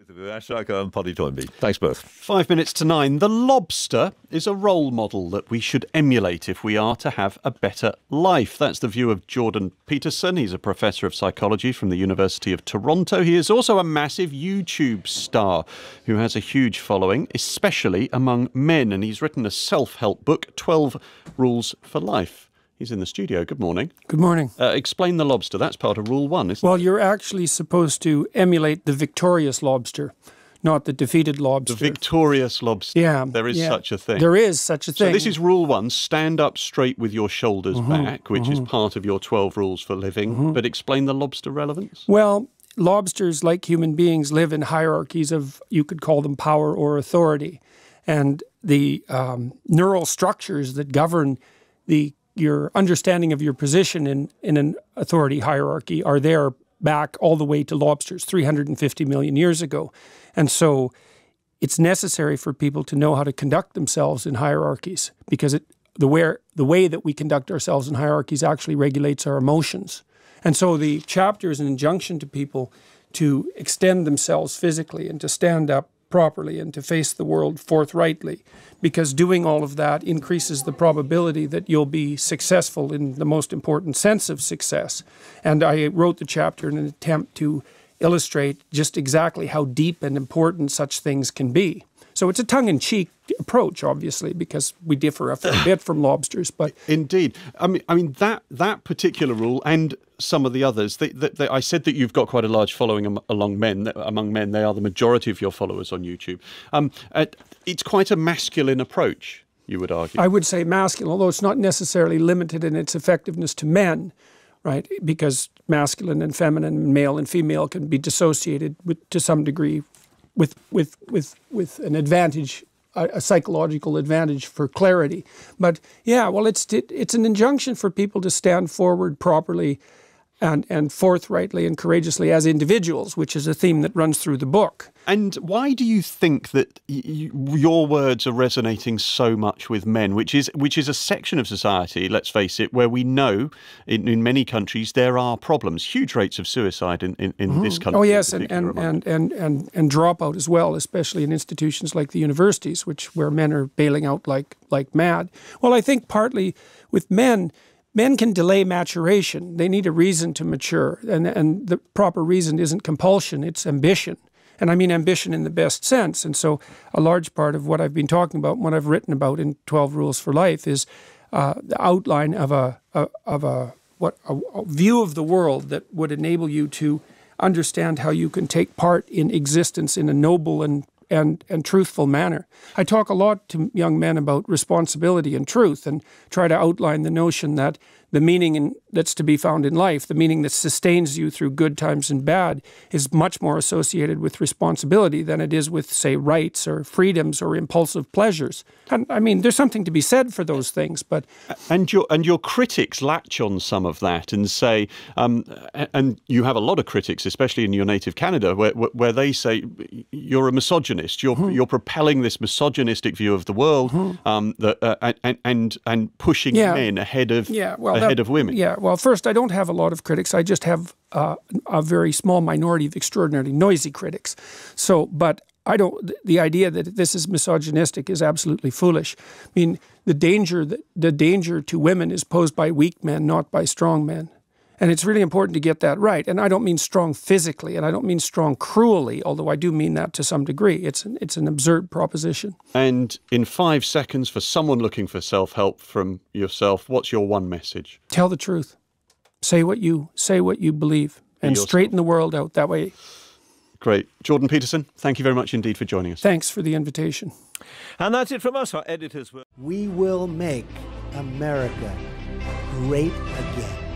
and Poddy Toynbee. Thanks both. 5 minutes to 9. The lobster is a role model that we should emulate if we are to have a better life. That's the view of Jordan Peterson. He's a professor of psychology from the University of Toronto. He is also a massive YouTube star who has a huge following, especially among men. And he's written a self-help book, 12 Rules for Life. He's in the studio. Good morning. Good morning. Explain the lobster. That's part of Rule 1, isn't it? Well, you're actually supposed to emulate the victorious lobster, not the defeated lobster. The victorious lobster. Yeah. There is such a thing. There is such a thing. So this is Rule 1. Stand up straight with your shoulders back, which is part of your 12 rules for living. But explain the lobster relevance. Well, lobsters, like human beings, live in hierarchies of, you could call them power or authority. And the neural structures that govern your understanding of your position in an authority hierarchy are there back all the way to lobsters 350 million years ago. And so it's necessary for people to know how to conduct themselves in hierarchies, because the way that we conduct ourselves in hierarchies actually regulates our emotions. And so the chapter is an injunction to people to extend themselves physically and to stand up properly and to face the world forthrightly, because doing all of that increases the probability that you'll be successful in the most important sense of success. And I wrote the chapter in an attempt to illustrate just exactly how deep and important such things can be. So it's a tongue-in-cheek approach, obviously, because we differ a fair bit from lobsters. But indeed, I mean that particular rule and some of the others. I said that you've got quite a large following among men. They are the majority of your followers on YouTube. It's quite a masculine approach, you would argue. I would say masculine, although it's not necessarily limited in its effectiveness to men, right? Because masculine and feminine, male and female can be dissociated to some degree with an advantage, a psychological advantage for clarity. But yeah, well, it's an injunction for people to stand forward properly and forthrightly and courageously as individuals, which is a theme that runs through the book. And why do you think that your words are resonating so much with men, which is a section of society, let's face it, where we know in many countries there are problems, huge rates of suicide in this country? Oh yes, and dropout as well, especially in institutions like the universities, where men are bailing out like mad. Well, I think partly with men can delay maturation. They need a reason to mature, and the proper reason isn't compulsion, it's ambition. And I mean ambition in the best sense. And so a large part of what I've been talking about, what I've written about in 12 Rules for Life, is the outline of a view of the world that would enable you to understand how you can take part in existence in a noble and truthful manner. I talk a lot to young men about responsibility and truth, and try to outline the notion that the meaning that's to be found in life, the meaning that sustains you through good times and bad, is much more associated with responsibility than it is with, say, rights or freedoms or impulsive pleasures. And I mean, there's something to be said for those things, but... And your critics latch on some of that and say, and you have a lot of critics, especially in your native Canada, where they say, you're a misogynist, you're propelling this misogynistic view of the world, and pushing men ahead of women. Yeah, well, first, I don't have a lot of critics. I just have a very small minority of extraordinarily noisy critics. So, but the idea that this is misogynistic is absolutely foolish. I mean, the danger to women is posed by weak men, not by strong men. And it's really important to get that right. And I don't mean strong physically, and I don't mean strong cruelly, although I do mean that to some degree. It's an absurd proposition. And in 5 seconds, for someone looking for self-help from yourself, what's your one message? Tell the truth. Say what you believe, and straighten the world out that way. Great. Jordan Peterson, thank you very much indeed for joining us. Thanks for the invitation. And that's it from us. Our editors were... We will make America great again.